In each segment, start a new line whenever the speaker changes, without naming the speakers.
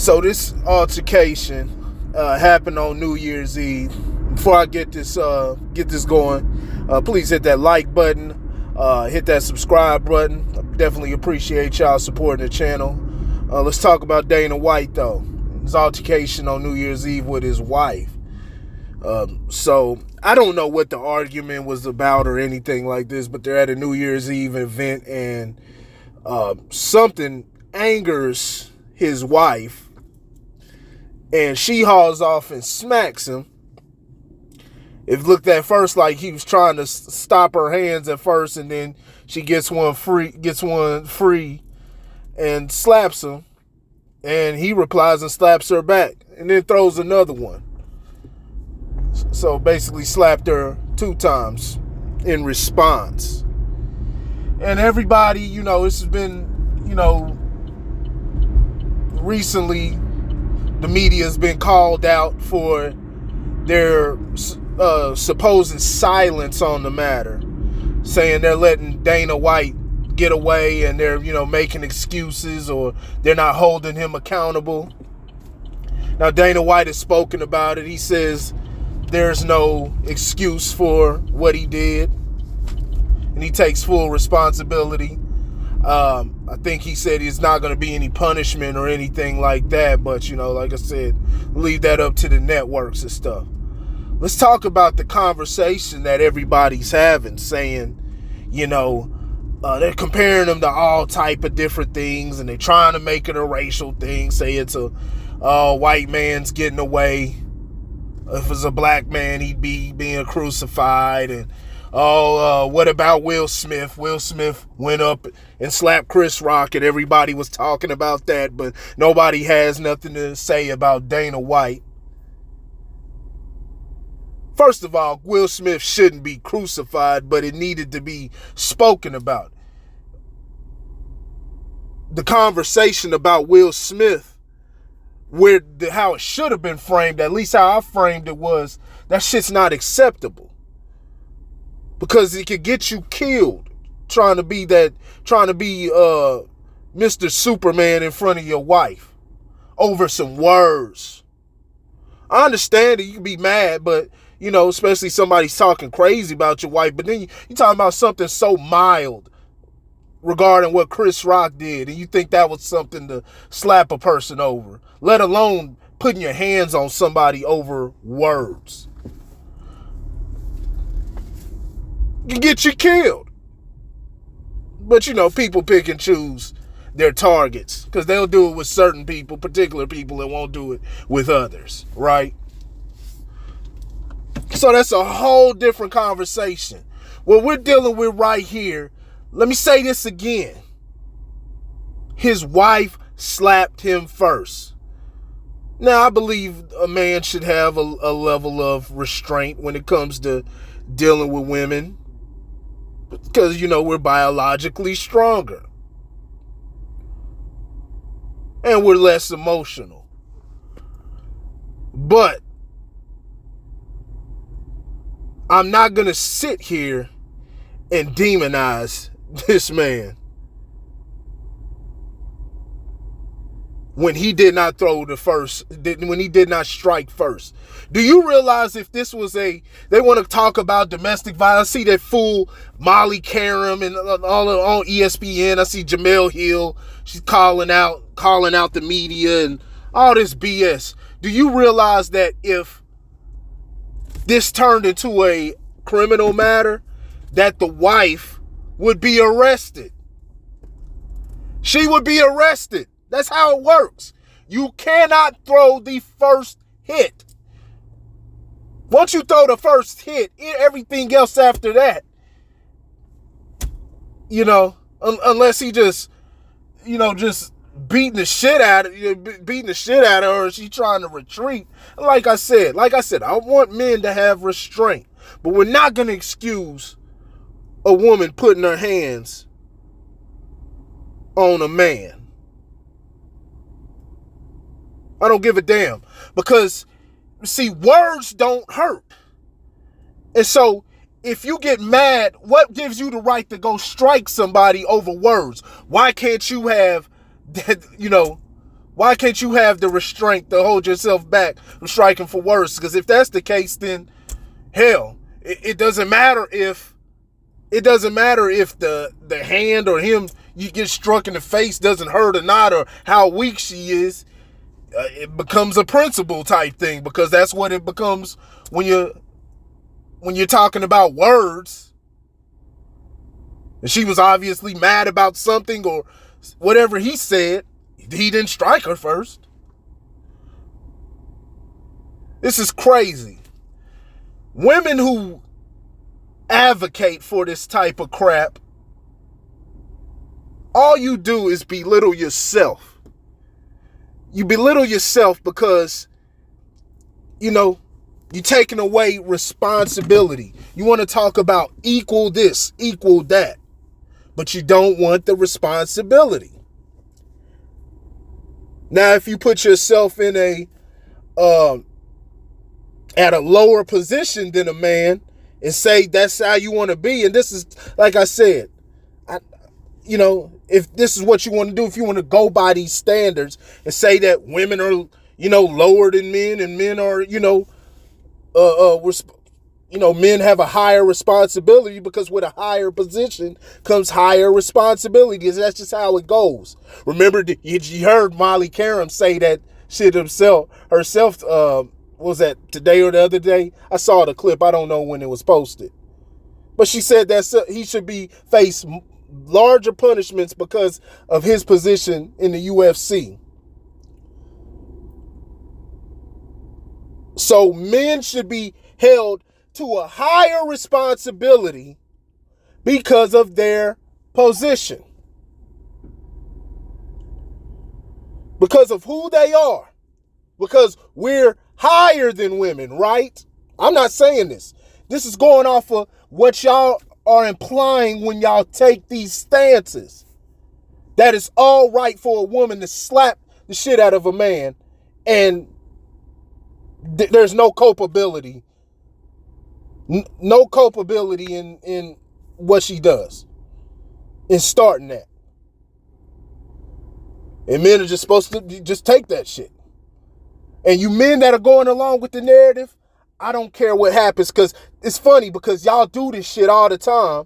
So this altercation happened on New Year's Eve. Before I get this going, please hit that like button, hit that subscribe button. I definitely appreciate y'all supporting the channel. Let's talk about Dana White though. His altercation on New Year's Eve with his wife. So I don't know what the argument was about or anything like this, but they're at a New Year's Eve event and something angers his wife, and she hauls off and smacks him. It looked at first like he was trying to stop her hands at first, and then she gets one free and slaps him, and he replies and slaps her back, and then throws another one. So basically slapped her 2 times in response. And everybody, this has been, recently the media has been called out for their supposed silence on the matter, saying they're letting Dana White get away and they're, making excuses, or they're not holding him accountable. Now, Dana White has spoken about it. He says there's no excuse for what he did, and he takes full responsibility. I think he said it's not going to be any punishment or anything like that, but, like I said, leave that up to the networks and stuff. Let's talk about the conversation that everybody's having, saying, they're comparing them to all type of different things, and they're trying to make it a racial thing, say it's a white man's getting away. If it's a black man, he'd be being crucified. And what about Will Smith? Will Smith went up and slapped Chris Rock, and everybody was talking about that, but nobody has nothing to say about Dana White. First of all, Will Smith shouldn't be crucified, but it needed to be spoken about. The conversation about Will Smith, how it should have been framed, at least how I framed it, was that shit's not acceptable, because it could get you killed trying to be Mr. Superman in front of your wife over some words. I understand that you can be mad, but especially somebody's talking crazy about your wife, but then you're talking about something so mild regarding what Chris Rock did, and you think that was something to slap a person over, let alone putting your hands on somebody over words. Can get you killed. But people pick and choose their targets, because they'll do it with certain people, particular people, and won't do it with others, right? So that's a whole different conversation. What we're dealing with right here, let me say this again. His wife slapped him first. Now, I believe a man should have a level of restraint when it comes to dealing with women, because, we're biologically stronger. And we're less emotional. But I'm not going to sit here and demonize this man when he did not when he did not strike first. Do you realize if this was they want to talk about domestic violence? I see that fool Molly Karam and all on ESPN. I see Jamel Hill. She's calling out the media and all this BS. Do you realize that if this turned into a criminal matter, that the wife would be arrested? She would be arrested. That's how it works. You cannot throw the first hit. Once you throw the first hit, everything else after that, unless he just beating the shit out of her, or she trying to retreat. Like I said, I want men to have restraint, but we're not going to excuse a woman putting her hands on a man. I don't give a damn, because see, words don't hurt. And so if you get mad, what gives you the right to go strike somebody over words? Why can't you have that, Why can't you have the restraint to hold yourself back from striking for worse? Because if that's the case, then hell, it doesn't matter if the hand or him you get struck in the face doesn't hurt or not, or how weak she is. It becomes a principle type thing, because that's what it becomes when you're talking about words. And she was obviously mad about something or whatever he said. He didn't strike her first. This is crazy. Women who advocate for this type of crap, all you do is belittle yourself. You belittle yourself because, you're taking away responsibility. You want to talk about equal this, equal that, but you don't want the responsibility. Now, if you put yourself in at a lower position than a man and say that's how you want to be, and this is, like I said, if this is what you want to do, if you want to go by these standards and say that women are, lower than men and men are, men have a higher responsibility, because with a higher position comes higher responsibility. That's just how it goes. Remember, you heard Molly Karam say that shit herself. Was that today or the other day? I saw the clip. I don't know when it was posted. But she said that he should face larger punishments because of his position in the UFC. So men should be held to a higher responsibility because of their position, because of who they are, because we're higher than women, right? I'm not saying this. This is going off of what y'all are implying when y'all take these stances. That it's all right for a woman to slap the shit out of a man, and there's no culpability. No culpability in what she does, in starting that. And men are just supposed to just take that shit. And you men that are going along with the narrative, I don't care what happens, because it's funny, because y'all do this shit all the time,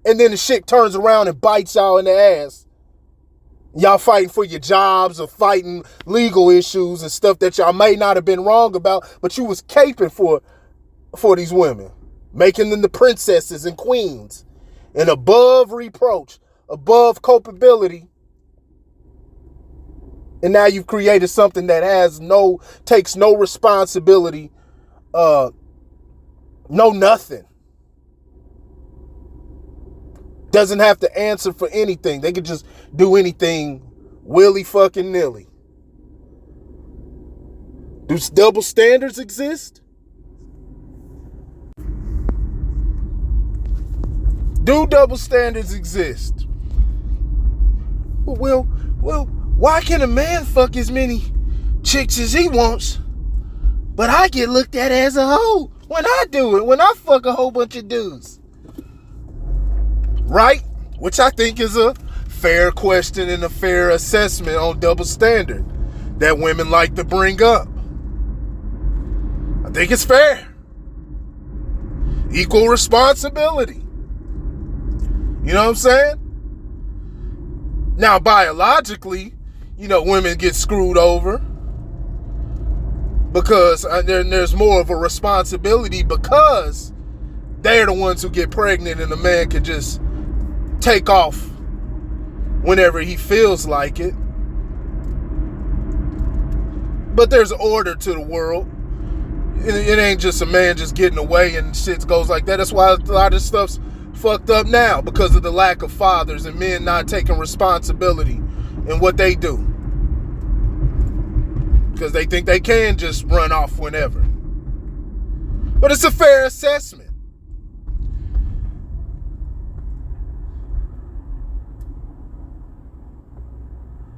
and then the shit turns around and bites y'all in the ass. Y'all fighting for your jobs or fighting legal issues and stuff that y'all may not have been wrong about, but you was caping for these women, making them the princesses and queens, and above reproach, above culpability. And now you've created something that takes no responsibility, no nothing. Doesn't have to answer for anything. They can just do anything willy fucking nilly. Do double standards exist? Do double standards exist? Well, why can a man fuck as many chicks as he wants, but I get looked at as a hoe when I do it, when I fuck a whole bunch of dudes? Right? Which I think is a fair question and a fair assessment on double standard that women like to bring up. I think it's fair. Equal responsibility. You know what I'm saying? Now, biologically, women get screwed over because there's more of a responsibility, because they're the ones who get pregnant and the man can just take off whenever he feels like it. But there's order to the world. It ain't just a man just getting away and shit goes like that. That's why a lot of stuff's fucked up now, because of the lack of fathers and men not taking responsibility in what they do, because they think they can just run off whenever. But it's a fair assessment.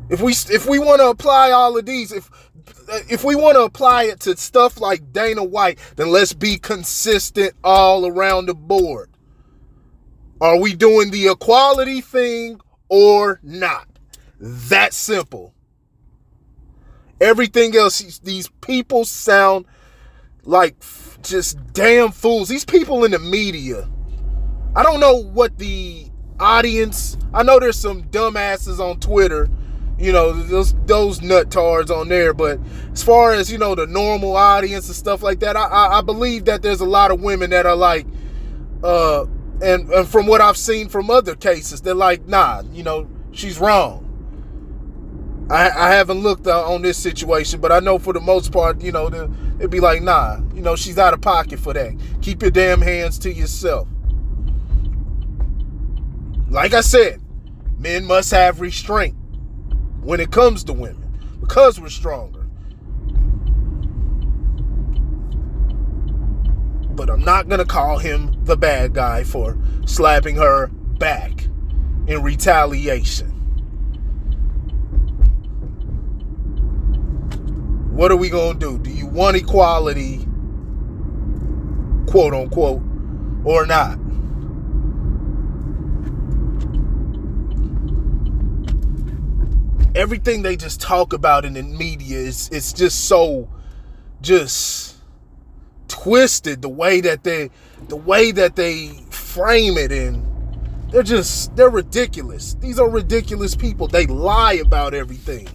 If we want to apply all of these, if we want to apply it to stuff like Dana White, then let's be consistent all around the board. Are we doing the equality thing or not? That simple. Everything else, these people sound like just damn fools. These people in the media, I don't know what the audience, I know there's some dumbasses on Twitter, those nuttards on there, but as far as, the normal audience and stuff like that, I believe that there's a lot of women that are like, and from what I've seen from other cases, they're like, nah, she's wrong. I haven't looked on this situation, but I know for the most part, they'd be like, nah, she's out of pocket for that. Keep your damn hands to yourself. Like I said, men must have restraint when it comes to women because we're stronger. But I'm not going to call him the bad guy for slapping her back in retaliation. What are we going to do? Do you want equality, quote unquote, or not? Everything they just talk about in the media it's just so just twisted, the way that they frame it, and they're ridiculous. These are ridiculous people. They lie about everything,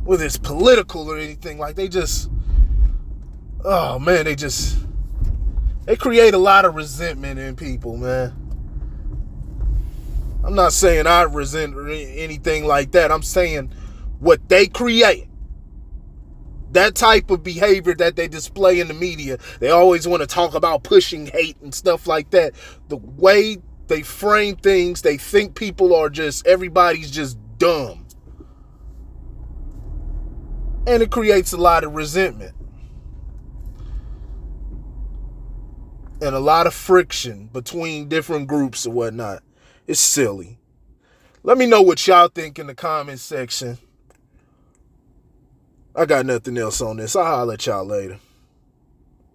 whether it's political or anything. Like they create a lot of resentment in people, man. I'm not saying I resent or anything like that. I'm saying what they create, that type of behavior that they display in the media. They always want to talk about pushing hate and stuff like that. The way they frame things, they think everybody's just dumb. And it creates a lot of resentment. And a lot of friction between different groups and whatnot. It's silly. Let me know what y'all think in the comment section. I got nothing else on this. I'll holler at y'all later.